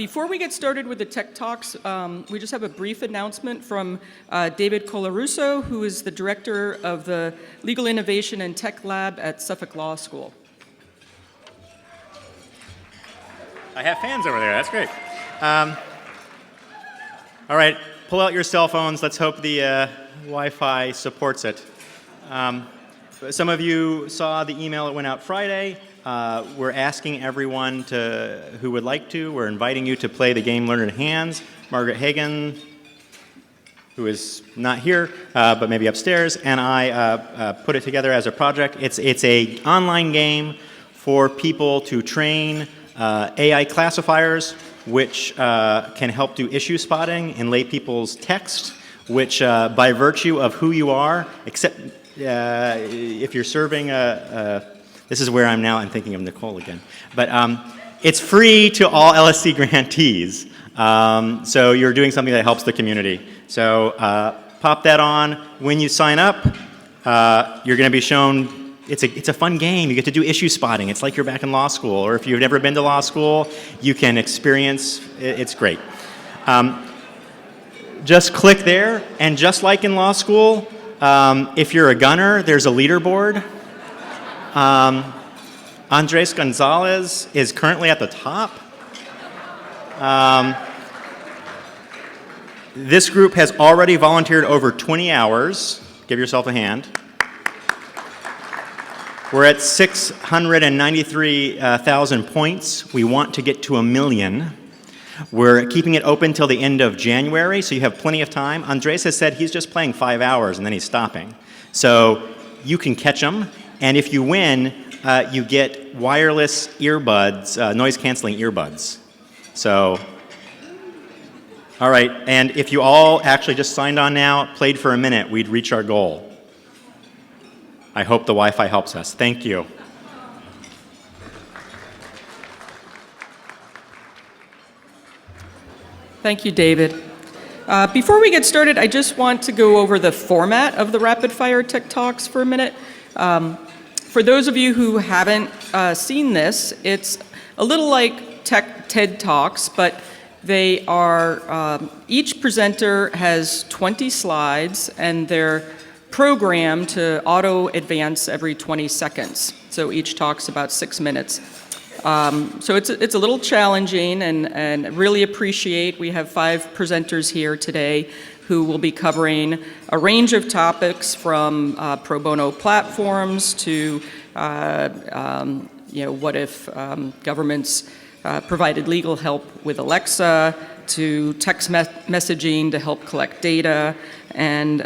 Before we get started with the Tech Talks, we just have a brief announcement from David Colarusso, who is the director of the Legal Innovation and Tech Lab at Suffolk Law School. I have fans over there. That's great. All right, pull out your cell phones. Let's hope the Wi-Fi supports it. Some of you saw the email that went out Friday. We're asking everyone who would like to, we're inviting you to play the game Learned Hands. Margaret Hagan, who is not here, but maybe upstairs, and I put it together as a project. It's an online game for people to train AI classifiers, which can help do issue spotting in lay people's text, which by virtue of who you are, except if you're serving this is where I'm thinking of Nicole again. But it's free to all LSC grantees. So you're doing something that helps the community. So pop that on. When you sign up, you're going to be shown, it's a fun game. You get to do issue spotting. It's like you're back in law school. Or if you've never been to law school, you can experience, it's great. Just click there, and just like in law school, if you're a gunner, there's a leaderboard. Andres Gonzalez is currently at the top. This group has already volunteered over 20 hours. Give yourself a hand. We're at 693,000 points. We want to get to 1 million. We're keeping it open till the end of January, so you have plenty of time. Andres has said he's just playing 5 hours and then he's stopping. So you can catch him, and if you win, you get wireless earbuds, noise-canceling earbuds. So, all right, and if you all actually just signed on now, played for a minute, we'd reach our goal. I hope the Wi-Fi helps us. Thank you. Thank you, David. Before we get started, I just want to go over the format of the Rapid Fire Tech Talks for a minute. For those of you who haven't seen this, it's a little like TED Talks, but they are, each presenter has 20 slides, and they're programmed to auto-advance every 20 seconds. So each talk's about 6 minutes. So it's a little challenging, and really appreciate, we have 5 presenters here today who will be covering a range of topics from pro bono platforms to what if governments provided legal help with Alexa, to text messaging to help collect data, and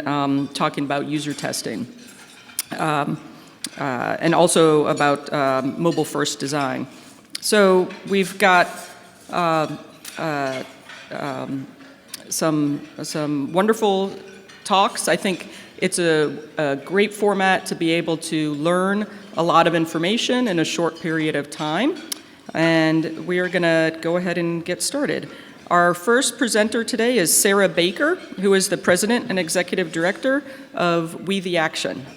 talking about user testing. And also about mobile-first design. So we've got some wonderful talks. I think it's a great format to be able to learn a lot of information in a short period of time. And we are going to go ahead and get started. Our first presenter today is Sarah Baker, who is the President and Executive Director of We the Action.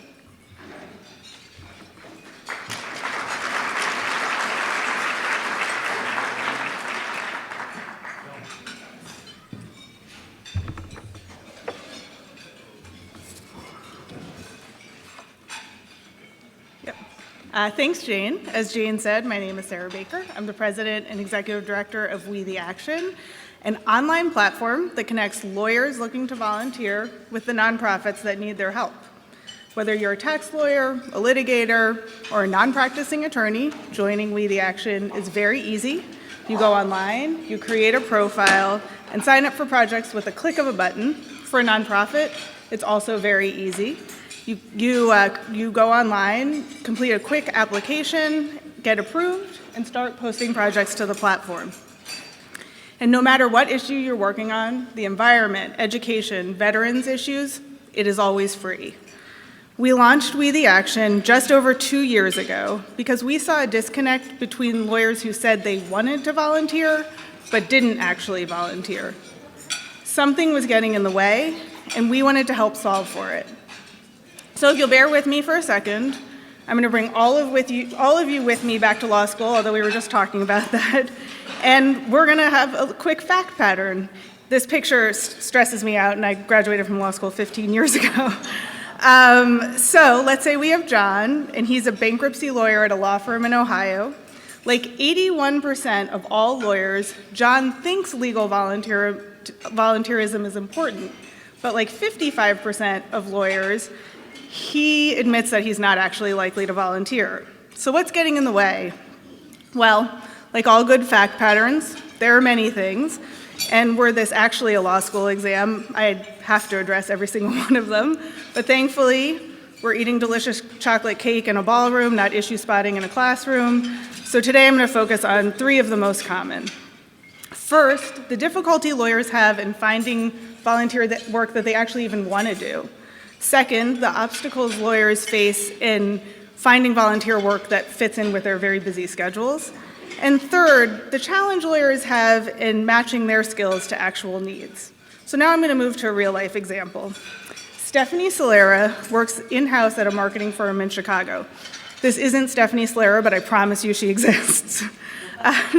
Thanks, Jane. As Jane said, my name is Sarah Baker. I'm the President and Executive Director of We the Action, an online platform that connects lawyers looking to volunteer with the nonprofits that need their help. Whether you're a tax lawyer, a litigator, or a non-practicing attorney, joining We the Action is very easy. You go online, you create a profile, and sign up for projects with a click of a button. For a nonprofit, it's also very easy. You go online, complete a quick application, get approved, and start posting projects to the platform. And no matter what issue you're working on, the environment, education, veterans issues, it is always free. We launched We the Action just over 2 years ago because we saw a disconnect between lawyers who said they wanted to volunteer but didn't actually volunteer. Something was getting in the way, and we wanted to help solve for it. So if you'll bear with me for a second, I'm going to bring all of you with me back to law school, although we were just talking about that. And we're going to have a quick fact pattern. This picture stresses me out, and I graduated from law school 15 years ago. So let's say we have John, and he's a bankruptcy lawyer at a law firm in Ohio. Like 81% of all lawyers, John thinks legal volunteerism is important, but like 55% of lawyers, he admits that he's not actually likely to volunteer. So what's getting in the way? Well, like all good fact patterns, there are many things, and were this actually a law school exam, I'd have to address every single one of them, but thankfully, we're eating delicious chocolate cake in a ballroom, not issue spotting in a classroom. So today I'm going to focus on 3 of the most common. First, the difficulty lawyers have in finding volunteer work that they actually even want to do. Second, the obstacles lawyers face in finding volunteer work that fits in with their very busy schedules. And third, the challenge lawyers have in matching their skills to actual needs. So now I'm going to move to a real-life example. Stephanie Solera works in-house at a marketing firm in Chicago. This isn't Stephanie Solera, but I promise you she exists.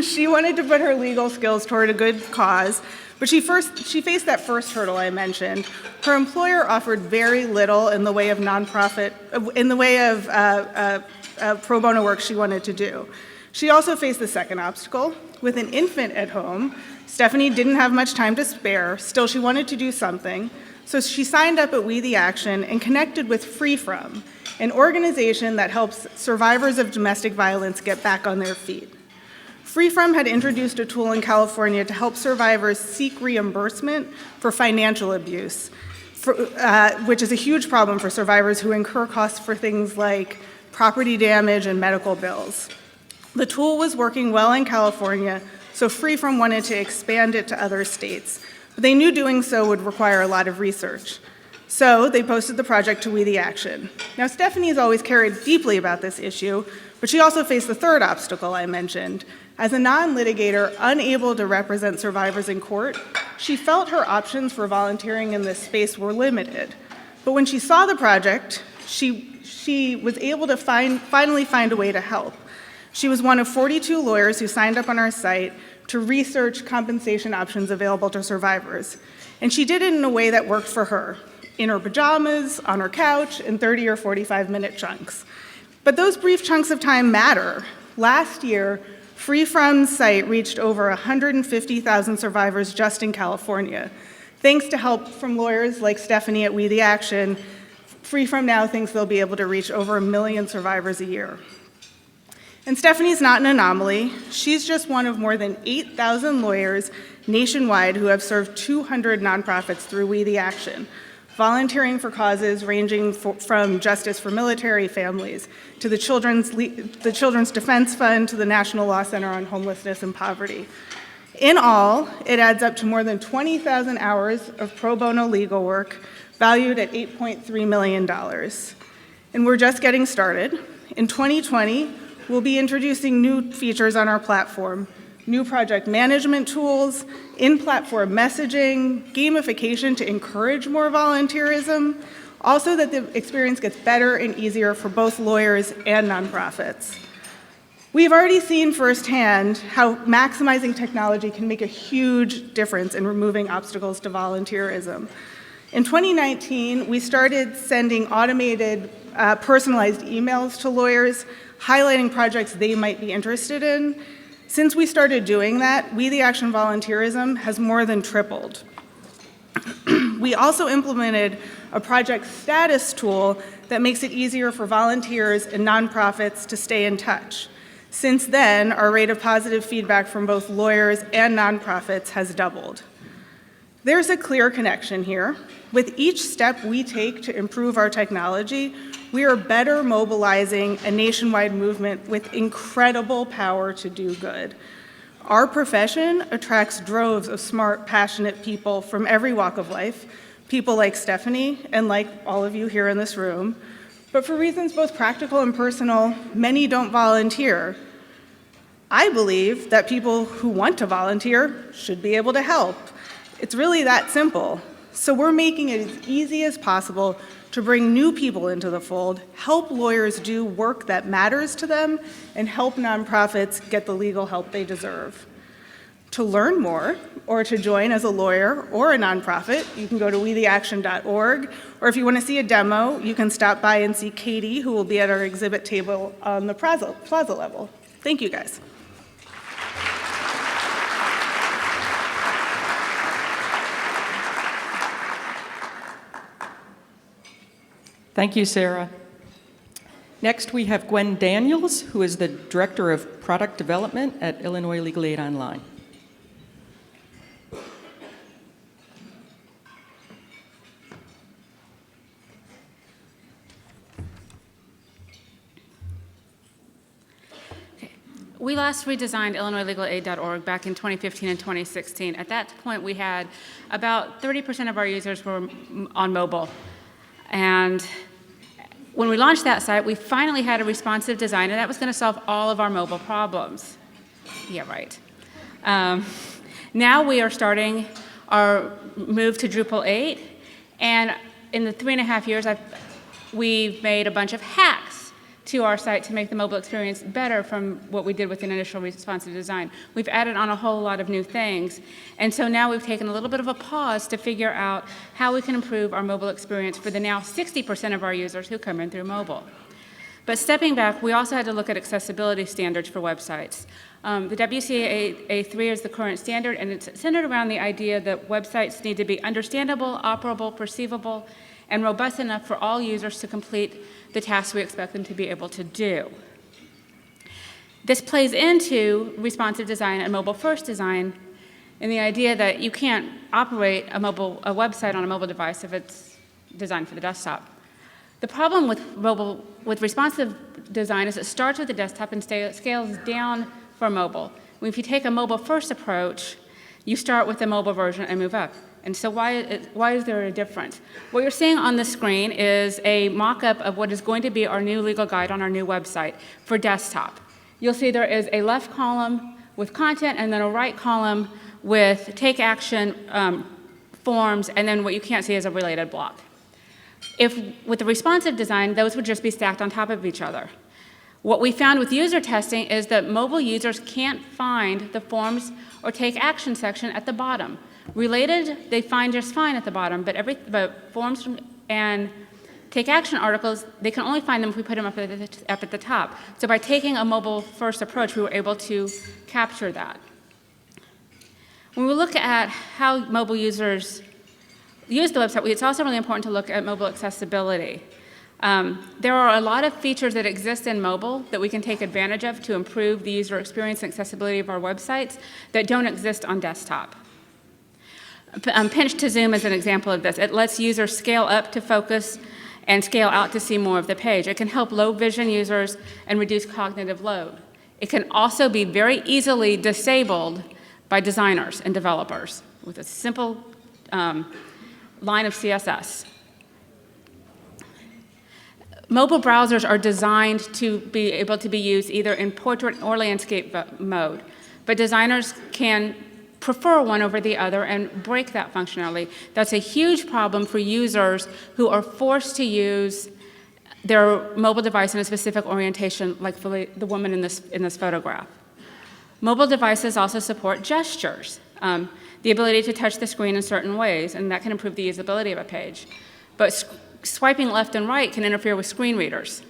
She wanted to put her legal skills toward a good cause, but she faced that first hurdle I mentioned. Her employer offered very little in the way of pro bono work she wanted to do. She also faced the second obstacle. With an infant at home, Stephanie didn't have much time to spare. Still, she wanted to do something. So she signed up at We the Action and connected with Free From, an organization that helps survivors of domestic violence get back on their feet. Free From had introduced a tool in California to help survivors seek reimbursement for financial abuse, which is a huge problem for survivors who incur costs for things like property damage and medical bills. The tool was working well in California, so Free From wanted to expand it to other states. But they knew doing so would require a lot of research. So they posted the project to We the Action. Now, Stephanie has always cared deeply about this issue, but she also faced the third obstacle I mentioned. As a non-litigator unable to represent survivors in court, she felt her options for volunteering in this space were limited. But when she saw the project, she was able to finally find a way to help. She was one of 42 lawyers who signed up on our site to research compensation options available to survivors. And she did it in a way that worked for her, in her pajamas, on her couch, in 30 or 45-minute chunks. But those brief chunks of time matter. Last year, Free From's site reached over 150,000 survivors just in California. Thanks to help from lawyers like Stephanie at We the Action, Free From now thinks they'll be able to reach over 1 million survivors a year. And Stephanie's not an anomaly. She's just one of more than 8,000 lawyers nationwide who have served 200 nonprofits through We the Action, volunteering for causes ranging from justice for military families to the Children's Defense Fund to the National Law Center on Homelessness and Poverty. In all, it adds up to more than 20,000 hours of pro bono legal work valued at $8.3 million. And we're just getting started. In 2020, we'll be introducing new features on our platform, new project management tools, in-platform messaging, gamification to encourage more volunteerism, also that the experience gets better and easier for both lawyers and nonprofits. We've already seen firsthand how maximizing technology can make a huge difference in removing obstacles to volunteerism. In 2019, we started sending automated, personalized emails to lawyers, highlighting projects they might be interested in. Since we started doing that, We the Action volunteerism has more than tripled. We also implemented a project status tool that makes it easier for volunteers and nonprofits to stay in touch. Since then, our rate of positive feedback from both lawyers and nonprofits has doubled. There's a clear connection here. With each step we take to improve our technology, we are better mobilizing a nationwide movement with incredible power to do good. Our profession attracts droves of smart, passionate people from every walk of life, people like Stephanie and like all of you here in this room. But for reasons both practical and personal, many don't volunteer. I believe that people who want to volunteer should be able to help. It's really that simple. So we're making it as easy as possible to bring new people into the fold, help lawyers do work that matters to them, and help nonprofits get the legal help they deserve. To learn more or to join as a lawyer or a nonprofit, you can go to wetheaction.org, or if you want to see a demo, you can stop by and see Katie, who will be at our exhibit table on the plaza level. Thank you, guys. Thank you, Sarah. Next, we have Gwen Daniels, who is the Director of Product Development at Illinois Legal Aid Online. We last redesigned IllinoisLegalAid.org back in 2015 and 2016. At that point, we had about 30% of our users were on mobile. And when we launched that site, we finally had a responsive design, and that was going to solve all of our mobile problems. Yeah, right. Now we are starting our move to Drupal 8, and in the 3.5 years, we've made a bunch of hacks to our site to make the mobile experience better from what we did with an initial responsive design. We've added on a whole lot of new things, and so now we've taken a little bit of a pause to figure out how we can improve our mobile experience for the now 60% of our users who come in through mobile. But stepping back, we also had to look at accessibility standards for websites. The WCAG A3 is the current standard, and it's centered around the idea that websites need to be understandable, operable, perceivable, and robust enough for all users to complete the tasks we expect them to be able to do. This plays into responsive design and mobile-first design in the idea that you can't operate a website on a mobile device if it's designed for the desktop. The problem with responsive design is it starts with the desktop and scales down for mobile. If you take a mobile-first approach, you start with the mobile version and move up. And so why is there a difference? What you're seeing on the screen is a mock-up of what is going to be our new legal guide on our new website for desktop. You'll see there is a left column with content and then a right column with take action forms, and then what you can't see is a related block. With the responsive design, those would just be stacked on top of each other. What we found with user testing is that mobile users can't find the forms or take action section at the bottom. Related, they find just fine at the bottom, but forms and take action articles, they can only find them if we put them up at the top. So by taking a mobile-first approach, we were able to capture that. When we look at how mobile users use the website, it's also really important to look at mobile accessibility. There are a lot of features that exist in mobile that we can take advantage of to improve the user experience and accessibility of our websites that don't exist on desktop. Pinch to zoom is an example of this. It lets users scale up to focus and scale out to see more of the page. It can help low vision users and reduce cognitive load. It can also be very easily disabled by designers and developers with a simple line of CSS. Mobile browsers are designed to be able to be used either in portrait or landscape mode, but designers can prefer one over the other and break that functionality. That's a huge problem for users who are forced to use their mobile device in a specific orientation, like for the woman in this photograph. Mobile devices also support gestures, the ability to touch the screen in certain ways, and that can improve the usability of a page. But swiping left and right can interfere with screen readers.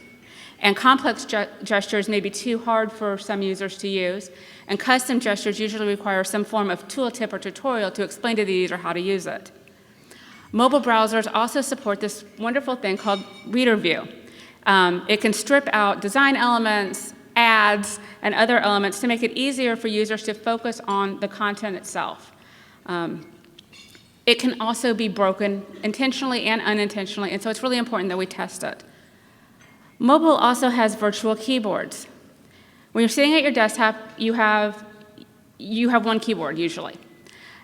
And complex gestures may be too hard for some users to use, and custom gestures usually require some form of tooltip or tutorial to explain to the user how to use it. Mobile browsers also support this wonderful thing called Reader View. It can strip out design elements, ads, and other elements to make it easier for users to focus on the content itself. It can also be broken intentionally and unintentionally, and so it's really important that we test it. Mobile also has virtual keyboards. When you're sitting at your desktop, you have one keyboard usually,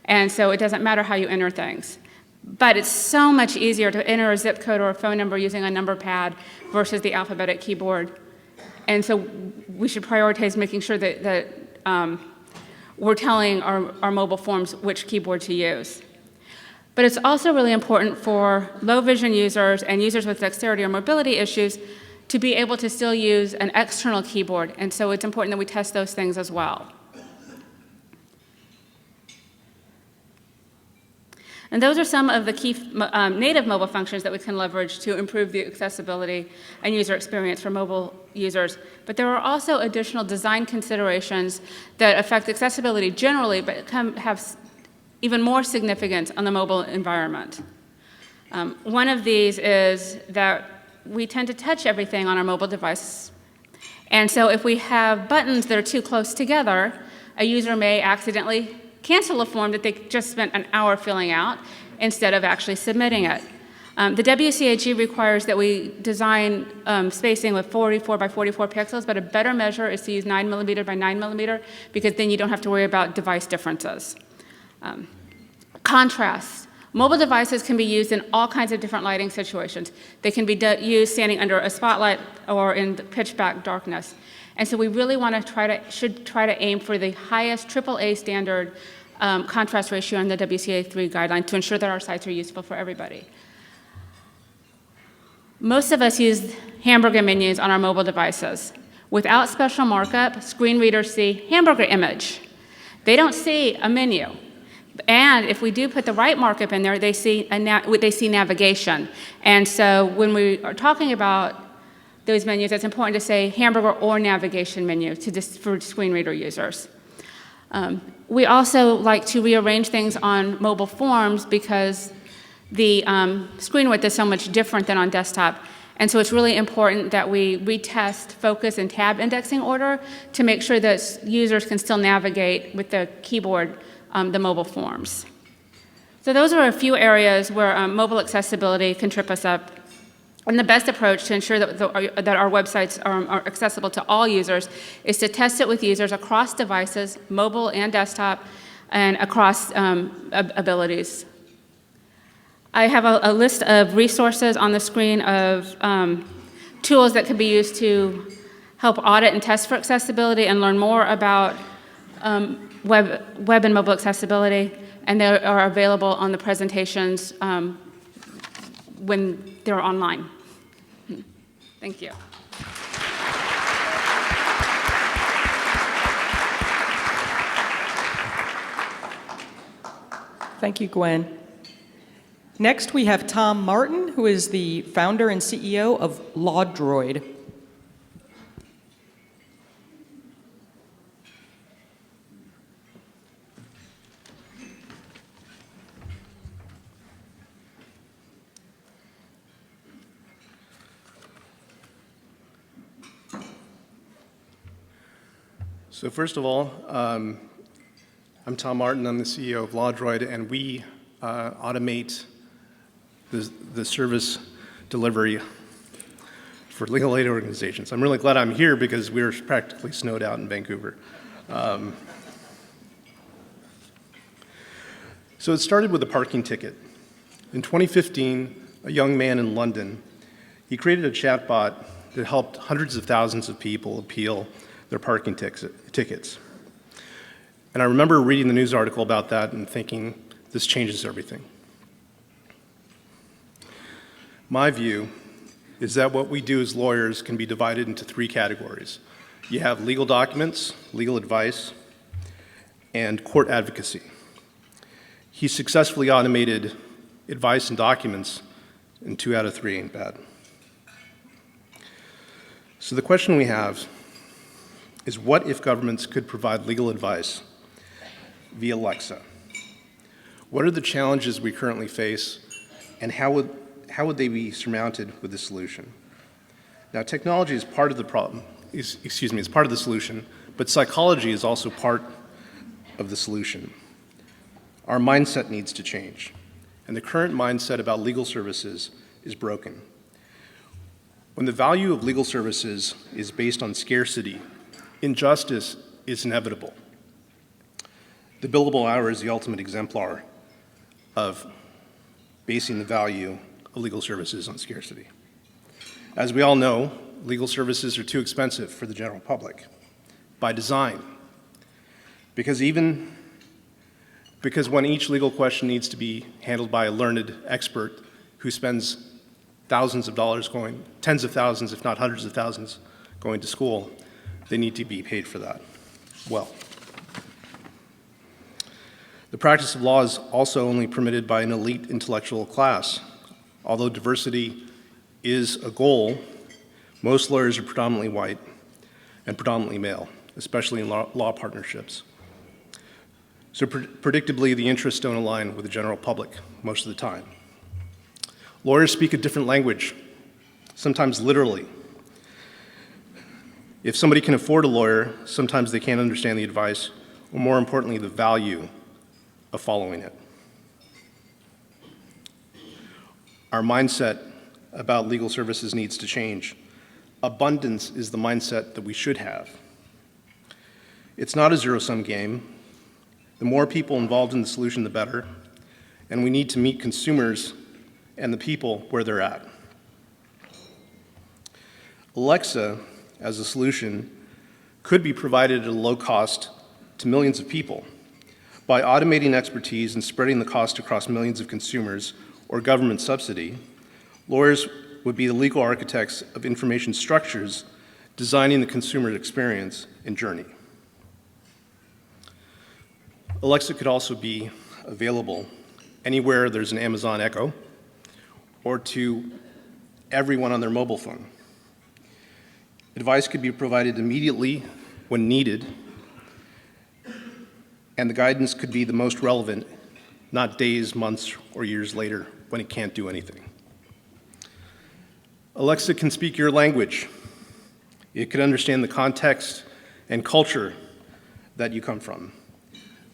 and so it doesn't matter how you enter things. But it's so much easier to enter a zip code or a phone number using a number pad versus the alphabetic keyboard. And so we should prioritize making sure that we're telling our mobile forms which keyboard to use. But it's also really important for low vision users and users with dexterity or mobility issues to be able to still use an external keyboard. And so it's important that we test those things as well. And those are some of the key native mobile functions that we can leverage to improve the accessibility and user experience for mobile users. But there are also additional design considerations that affect accessibility generally, but have even more significance on the mobile environment. One of these is that we tend to touch everything on our mobile device. And so if we have buttons that are too close together, a user may accidentally cancel a form that they just spent an hour filling out instead of actually submitting it. The WCAG requires that we design spacing with 44 by 44 pixels, but a better measure is to use 9mm by 9mm, because then you don't have to worry about device differences. Contrast. Mobile devices can be used in all kinds of different lighting situations. They can be used standing under a spotlight or in pitch black darkness. And so we really want to should try to aim for the highest AAA standard contrast ratio in the WCA3 guideline to ensure that our sites are useful for everybody. Most of us use hamburger menus on our mobile devices. Without special markup, screen readers see hamburger image. They don't see a menu. And if we do put the right markup in there, they see navigation. And so when we are talking about those menus, it's important to say hamburger or navigation menu for screen reader users. We also like to rearrange things on mobile forms because the screen width is so much different than on desktop. And so it's really important that we retest focus and tab indexing order to make sure that users can still navigate with the keyboard the mobile forms. So those are a few areas where mobile accessibility can trip us up. And the best approach to ensure that our websites are accessible to all users is to test it with users across devices, mobile and desktop, and across abilities. I have a list of resources on the screen of tools that can be used to help audit and test for accessibility and learn more about web and mobile accessibility, and they are available on the presentations when they're online. Thank you. Thank you, Gwen. Next, we have Tom Martin, who is the founder and CEO of LawDroid. So first of all, I'm Tom Martin. I'm the CEO of LawDroid, and we automate the service delivery for legal aid organizations. I'm really glad I'm here because we're practically snowed out in Vancouver. So it started with a parking ticket. In 2015, a young man in London, he created a chatbot that helped hundreds of thousands of people appeal their parking tickets. And I remember reading the news article about that and thinking, this changes everything. My view is that what we do as lawyers can be divided into three categories. You have legal documents, legal advice, and court advocacy. He successfully automated advice and documents, and 2 out of 3 ain't bad. So the question we have is, what if governments could provide legal advice via Alexa? What are the challenges we currently face, and how would they be surmounted with this solution? Now, technology is part of the problem, is part of the solution, but psychology is also part of the solution. Our mindset needs to change, and the current mindset about legal services is broken. When the value of legal services is based on scarcity, injustice is inevitable. The billable hour is the ultimate exemplar of basing the value of legal services on scarcity. As we all know, legal services are too expensive for the general public by design, because even Because when each legal question needs to be handled by a learned expert who spends thousands of dollars going, tens of thousands, if not hundreds of thousands, going to school, they need to be paid for that well. The practice of law is also only permitted by an elite intellectual class. Although diversity is a goal, most lawyers are predominantly white and predominantly male, especially in law partnerships. So predictably, the interests don't align with the general public most of the time. Lawyers speak a different language, sometimes literally. If somebody can afford a lawyer, sometimes they can't understand the advice, or more importantly, the value of following it. Our mindset about legal services needs to change. Abundance is the mindset that we should have. It's not a zero-sum game. The more people involved in the solution, the better. And we need to meet consumers and the people where they're at. Alexa, as a solution, could be provided at a low cost to millions of people. By automating expertise and spreading the cost across millions of consumers or government subsidy, lawyers would be the legal architects of information structures designing the consumer experience and journey. Alexa could also be available anywhere there's an Amazon Echo or to everyone on their mobile phone. Advice could be provided immediately when needed, and the guidance could be the most relevant, not days, months, or years later when it can't do anything. Alexa can speak your language. It can understand the context and culture that you come from.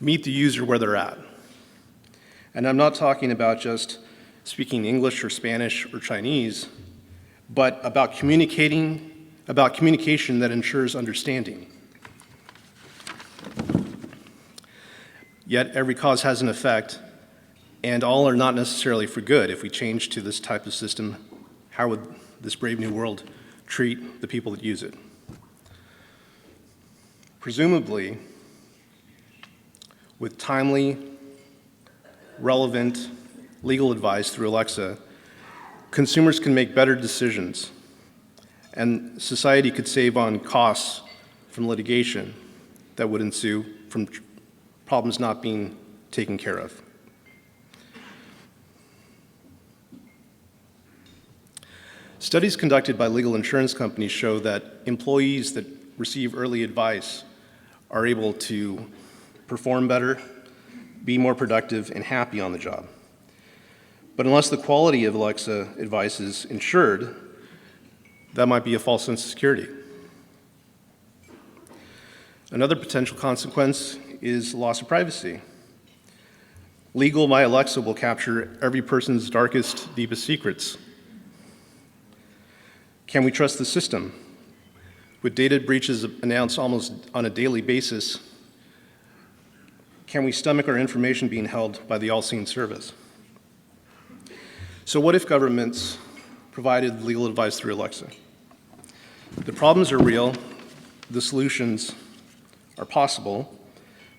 Meet the user where they're at. And I'm not talking about just speaking English or Spanish or Chinese, but about communication that ensures understanding. Yet every cause has an effect, and all are not necessarily for good. If we change to this type of system, how would this brave new world treat the people that use it? Presumably, with timely, relevant legal advice through Alexa, consumers can make better decisions, and society could save on costs from litigation that would ensue from problems not being taken care of. Studies conducted by legal insurance companies show that employees that receive early advice are able to perform better, be more productive, and happy on the job. But unless the quality of Alexa advice is ensured, that might be a false sense of security. Another potential consequence is loss of privacy. Legal by Alexa will capture every person's darkest, deepest secrets. Can we trust the system? With data breaches announced almost on a daily basis, can we stomach our information being held by the all-seeing service? So what if governments provided legal advice through Alexa? The problems are real, the solutions are possible,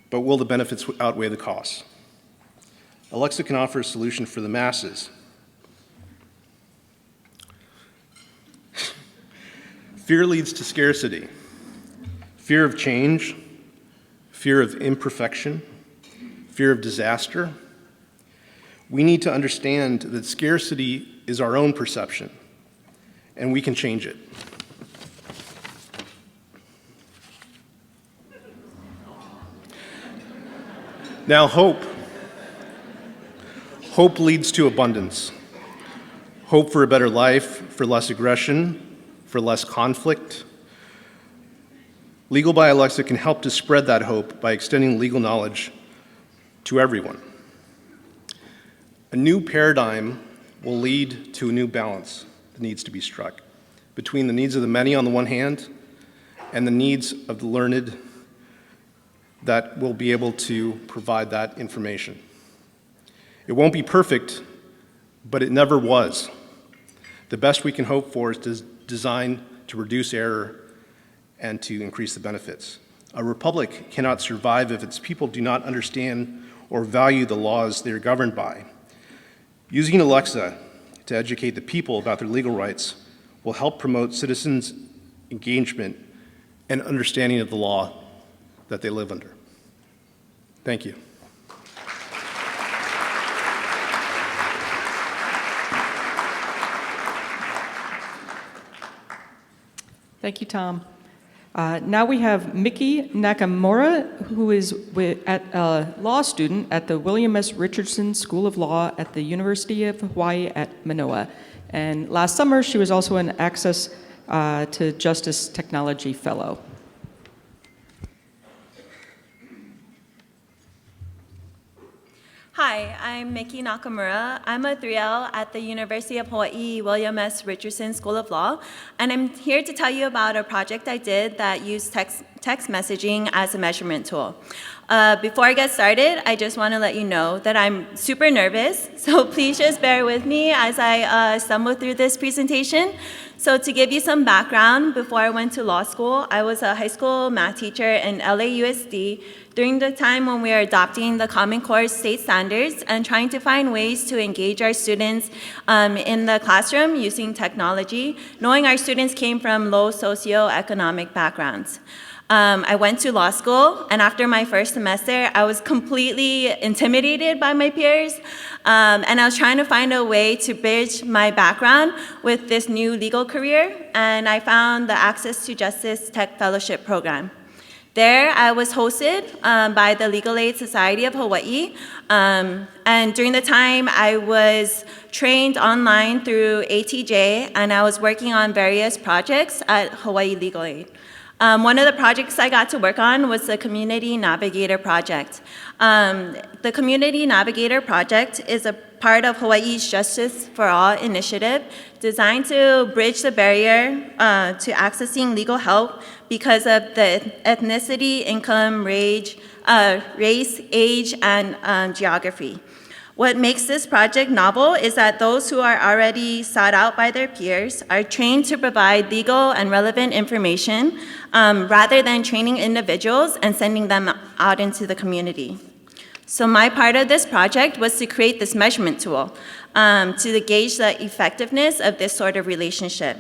but will the benefits outweigh the costs? Alexa can offer a solution for the masses. Fear leads to scarcity. Fear of change, fear of imperfection, fear of disaster. We need to understand that scarcity is our own perception, and we can change it. Now, hope. Hope leads to abundance. Hope for a better life, for less aggression, for less conflict. Legal by Alexa can help to spread that hope by extending legal knowledge to everyone. A new paradigm will lead to a new balance that needs to be struck between the needs of the many on the one hand and the needs of the learned that will be able to provide that information. It won't be perfect, but it never was. The best we can hope for is designed to reduce error and to increase the benefits. A republic cannot survive if its people do not understand or value the laws they are governed by. Using Alexa to educate the people about their legal rights will help promote citizens' engagement and understanding of the law that they live under. Thank you. Thank you, Tom. Now we have Mickey Nakamura, who is a law student at the William S. Richardson School of Law at the University of Hawaii at Manoa. And last summer, she was also an Access to Justice Technology Fellow. Hi, I'm Mickey Nakamura. I'm a 3L at the University of Hawaii William S. Richardson School of Law, and I'm here to tell you about a project I did that used text messaging as a measurement tool. Before I get started, I just want to let you know that I'm super nervous, so please just bear with me as I stumble through this presentation. So to give you some background, before I went to law school, I was a high school math teacher in LAUSD during the time when we were adopting the Common Core state standards and trying to find ways to engage our students in the classroom using technology, knowing our students came from low socioeconomic backgrounds. I went to law school, and after my first semester, I was completely intimidated by my peers, and I was trying to find a way to bridge my background with this new legal career, and I found the Access to Justice Tech Fellowship Program. There, I was hosted by the Legal Aid Society of Hawaii, and during the time, I was trained online through ATJ, and I was working on various projects at Hawaii Legal Aid. One of the projects I got to work on was the Community Navigator Project. The Community Navigator Project is a part of Hawaii's Justice for All initiative, designed to bridge the barrier to accessing legal help because of the ethnicity, income, race, age, and geography. What makes this project novel is that those who are already sought out by their peers are trained to provide legal and relevant information rather than training individuals and sending them out into the community. So my part of this project was to create this measurement tool to gauge the effectiveness of this sort of relationship.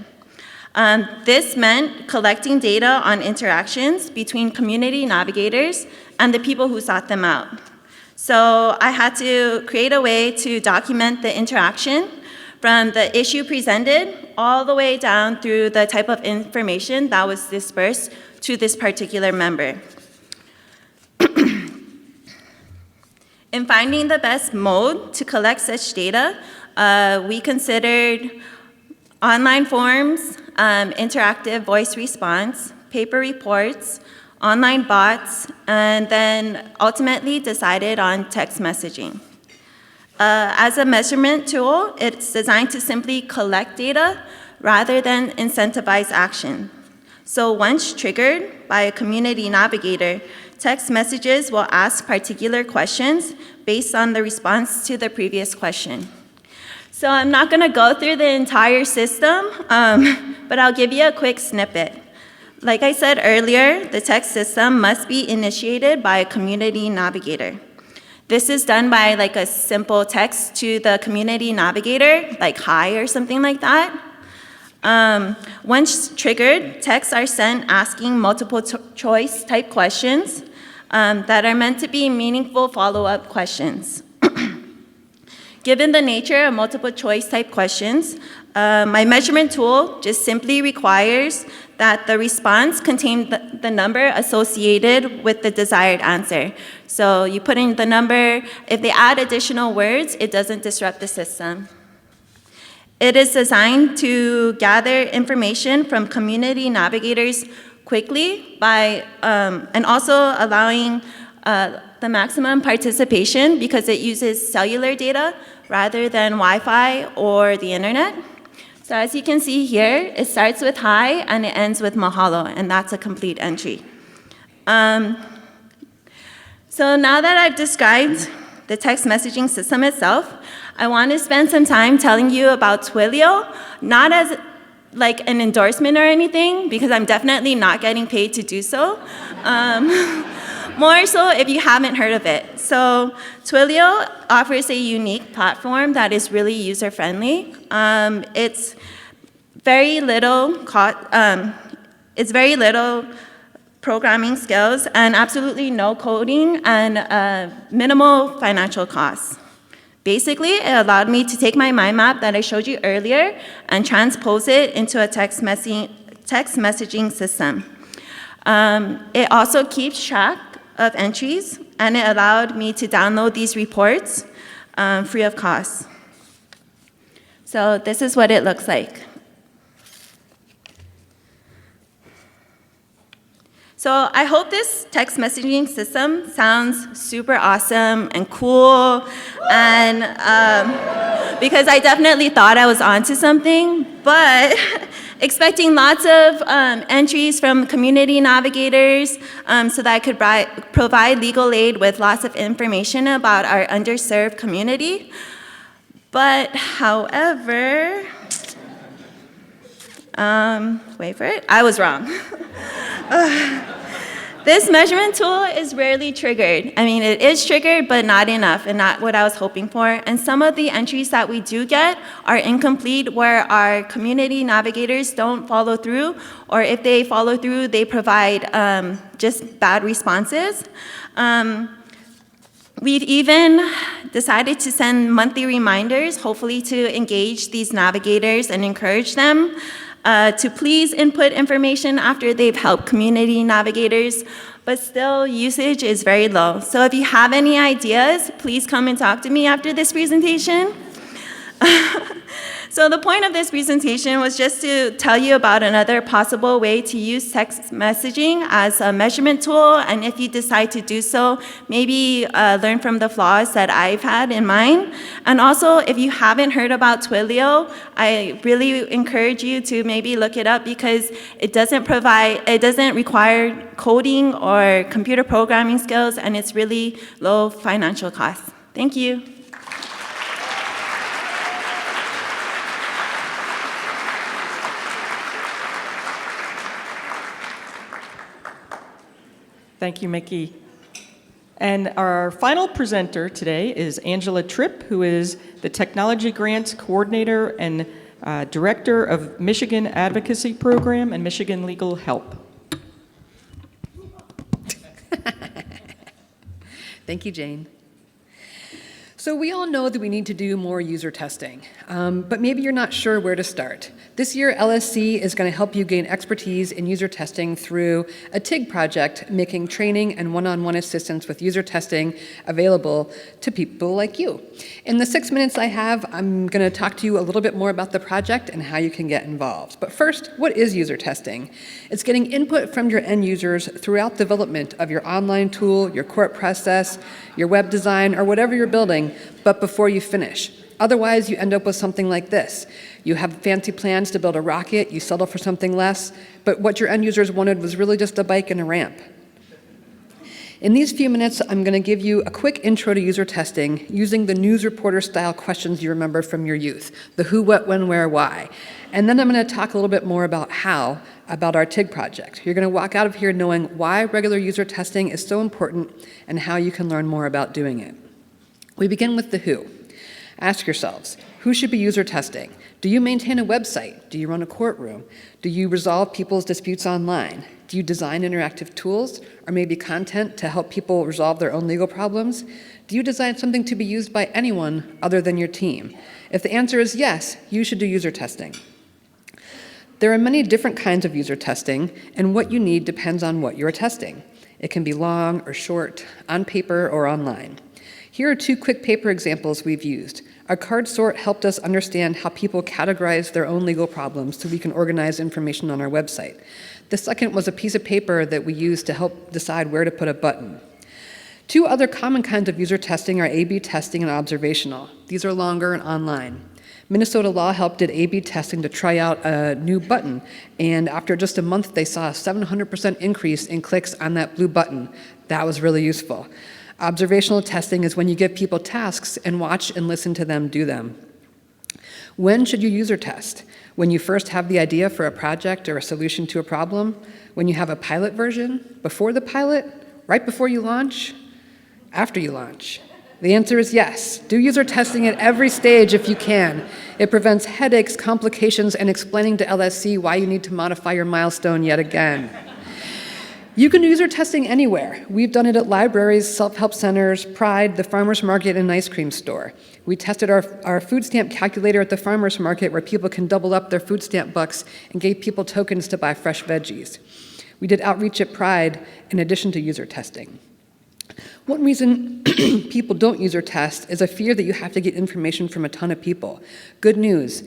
This meant collecting data on interactions between community navigators and the people who sought them out. So I had to create a way to document the interaction from the issue presented all the way down through the type of information that was dispersed to this particular member. In finding the best mode to collect such data, we considered online forms, interactive voice response, paper reports, online bots, and then ultimately decided on text messaging. As a measurement tool, it's designed to simply collect data rather than incentivize action. So once triggered by a community navigator, text messages will ask particular questions based on the response to the previous question. So I'm not gonna go through the entire system, but I'll give you a quick snippet. Like I said earlier, the text system must be initiated by a community navigator. This is done by like a simple text to the community navigator, like hi or something like that. Once triggered, texts are sent asking multiple choice type questions that are meant to be meaningful follow-up questions. Given the nature of multiple choice type questions, my measurement tool just simply requires that the response contain the number associated with the desired answer. So you put in the number. If they add additional words, it doesn't disrupt the system. It is designed to gather information from community navigators quickly by, and also allowing the maximum participation because it uses cellular data rather than Wi-Fi or the internet. So as you can see here, it starts with hi and it ends with mahalo, and that's a complete entry. So now that I've described the text messaging system itself, I want to spend some time telling you about Twilio, not as like an endorsement or anything, because I'm definitely not getting paid to do so. More so if you haven't heard of it. So Twilio offers a unique platform that is really user-friendly. It's very little programming skills and absolutely no coding and minimal financial costs. Basically, it allowed me to take my mind map that I showed you earlier and transpose it into a text messaging system. It also keeps track of entries, and it allowed me to download these reports free of cost. So this is what it looks like. So I hope this text messaging system sounds super awesome and cool, and because I definitely thought I was onto something, but expecting lots of entries from community navigators so that I could provide legal aid with lots of information about our underserved community. But however, wait for it, I was wrong. This measurement tool is rarely triggered. I mean, it is triggered, but not enough, and not what I was hoping for. And some of the entries that we do get are incomplete, where our community navigators don't follow through, or if they follow through, they provide just bad responses. We've even decided to send monthly reminders, hopefully to engage these navigators and encourage them to please input information after they've helped community navigators, but still usage is very low. So if you have any ideas, please come and talk to me after this presentation. So the point of this presentation was just to tell you about another possible way to use text messaging as a measurement tool, and if you decide to do so, maybe learn from the flaws that I've had in mine. And also, if you haven't heard about Twilio, I really encourage you to maybe look it up, because it doesn't require coding or computer programming skills, and it's really low financial costs. Thank you. Thank you, Mickey. And our final presenter today is Angela Tripp, who is the Technology Grants Coordinator and Director of Michigan Advocacy Program and Michigan Legal Help. Thank you, Jane. So we all know that we need to do more user testing, but maybe you're not sure where to start. This year, LSC is going to help you gain expertise in user testing through a TIG project, making training and one-on-one assistance with user testing available to people like you. In the 6 minutes I have, I'm going to talk to you a little bit more about the project and how you can get involved. But first, what is user testing? It's getting input from your end users throughout development of your online tool, your court process, your web design, or whatever you're building, but before you finish. Otherwise, you end up with something like this. You have fancy plans to build a rocket, you settle for something less, but what your end users wanted was really just a bike and a ramp. In these few minutes, I'm going to give you a quick intro to user testing using the news reporter style questions you remember from your youth, the who, what, when, where, why. And then I'm going to talk a little bit more about about our TIG project. You're going to walk out of here knowing why regular user testing is so important and how you can learn more about doing it. We begin with the who. Ask yourselves, who should be user testing? Do you maintain a website? Do you run a courtroom? Do you resolve people's disputes online? Do you design interactive tools or maybe content to help people resolve their own legal problems? Do you design something to be used by anyone other than your team? If the answer is yes, you should do user testing. There are many different kinds of user testing, and what you need depends on what you're testing. It can be long or short, on paper or online. Here are two quick paper examples we've used. Our card sort helped us understand how people categorize their own legal problems so we can organize information on our website. The second was a piece of paper that we used to help decide where to put a button. Two other common kinds of user testing are A/B testing and observational. These are longer and online. Minnesota Law Help did A/B testing to try out a new button, and after just a month, they saw a 700% increase in clicks on that blue button. That was really useful. Observational testing is when you give people tasks and watch and listen to them do them. When should you user test? When you first have the idea for a project or a solution to a problem? When you have a pilot version? Before the pilot? right before you launch, after you launch? The answer is yes. Do user testing at every stage if you can. It prevents headaches, complications, and explaining to LSC why you need to modify your milestone yet again. You can do user testing anywhere. We've done it at libraries, self-help centers, Pride, the farmer's market, and ice cream store. We tested our food stamp calculator at the farmer's market where people can double up their food stamp bucks and gave people tokens to buy fresh veggies. We did outreach at Pride in addition to user testing. One reason people don't user test is a fear that you have to get information from a ton of people. Good news,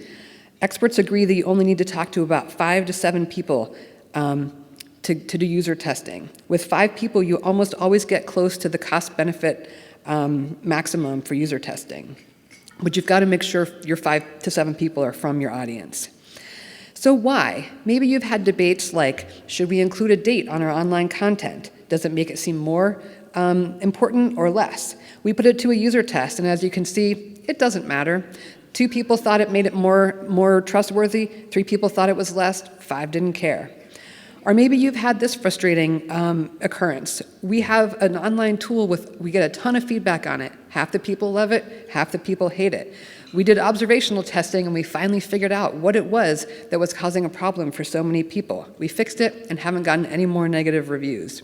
experts agree that you only need to talk to about 5 to 7 people to do user testing. With 5 people, you almost always get close to the cost-benefit maximum for user testing. But you've got to make sure your 5 to 7 people are from your audience. So why? Maybe you've had debates like, should we include a date on our online content? Does it make it seem more important or less? We put it to a user test, and as you can see, it doesn't matter. 2 people thought it made it more trustworthy, 3 people thought it was less, 5 didn't care. Or maybe you've had this frustrating occurrence. We have an online tool we get a ton of feedback on it. Half the people love it, half the people hate it. We did observational testing and we finally figured out what it was that was causing a problem for so many people. We fixed it and haven't gotten any more negative reviews.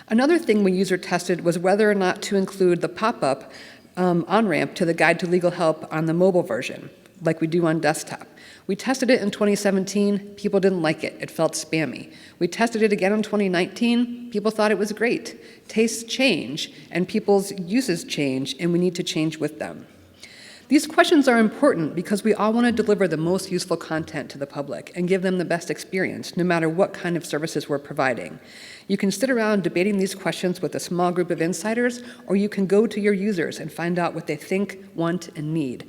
Another thing we user tested was whether or not to include the pop-up on-ramp to the Guide to Legal Help on the mobile version, like we do on desktop. We tested it in 2017, people didn't like it, it felt spammy. We tested it again in 2019, people thought it was great. Tastes change, and people's uses change, and we need to change with them. These questions are important because we all want to deliver the most useful content to the public and give them the best experience, no matter what kind of services we're providing. You can sit around debating these questions with a small group of insiders, or you can go to your users and find out what they think, want, and need.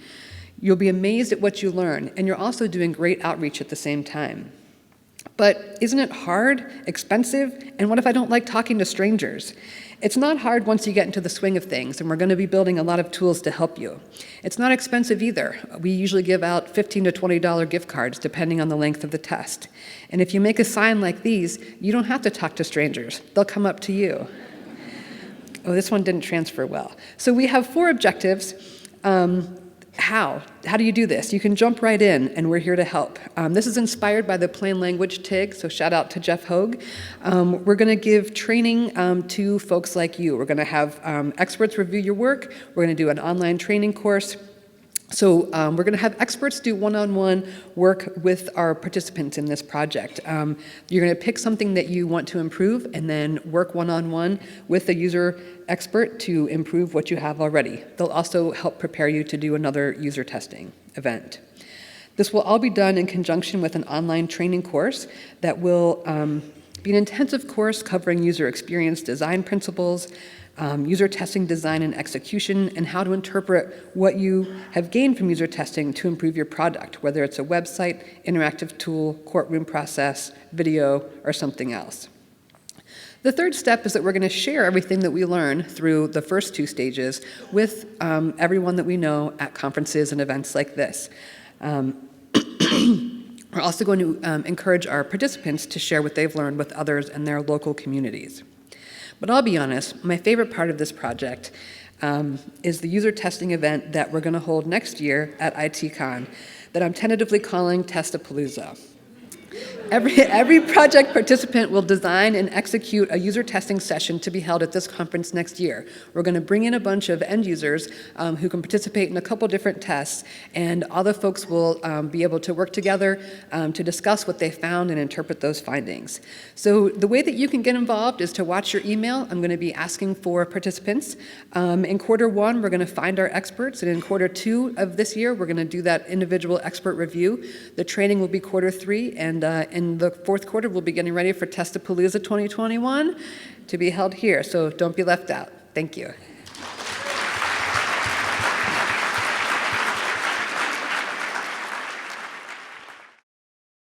You'll be amazed at what you learn, and you're also doing great outreach at the same time. But isn't it hard, expensive, and what if I don't like talking to strangers? It's not hard once you get into the swing of things, and we're going to be building a lot of tools to help you. It's not expensive either. We usually give out $15 to $20 gift cards depending on the length of the test. And if you make a sign like these, you don't have to talk to strangers. They'll come up to you. Oh, this one didn't transfer well. So we have 4 objectives. How do you do this? You can jump right in, and we're here to help. This is inspired by the Plain Language TIG, so shout out to Jeff Hogue. We're going to give training to folks like you. We're going to have experts review your work. We're going to do an online training course. So we're going to have experts do one-on-one work with our participants in this project. You're going to pick something that you want to improve and then work one-on-one with the user expert to improve what you have already. They'll also help prepare you to do another user testing event. This will all be done in conjunction with an online training course that will be an intensive course covering user experience design principles, user testing design and execution, and how to interpret what you have gained from user testing to improve your product, whether it's a website, interactive tool, courtroom process, video, or something else. The third step is that we're going to share everything that we learn through the first 2 stages with everyone that we know at conferences and events like this. We're also going to encourage our participants to share what they've learned with others in their local communities. But I'll be honest, my favorite part of this project is the user testing event that we're going to hold next year at ITCon that I'm tentatively calling Testapalooza. Every project participant will design and execute a user testing session to be held at this conference next year. We're going to bring in a bunch of end users who can participate in a couple different tests, and all the folks will be able to work together to discuss what they found and interpret those findings. So the way that you can get involved is to watch your email. I'm going to be asking for participants. In quarter 1, we're going to find our experts, and in quarter 2 of this year, we're going to do that individual expert review. The training will be quarter 3, and in the 4th quarter, we'll be getting ready for Testapalooza 2021 to be held here, so don't be left out. Thank you.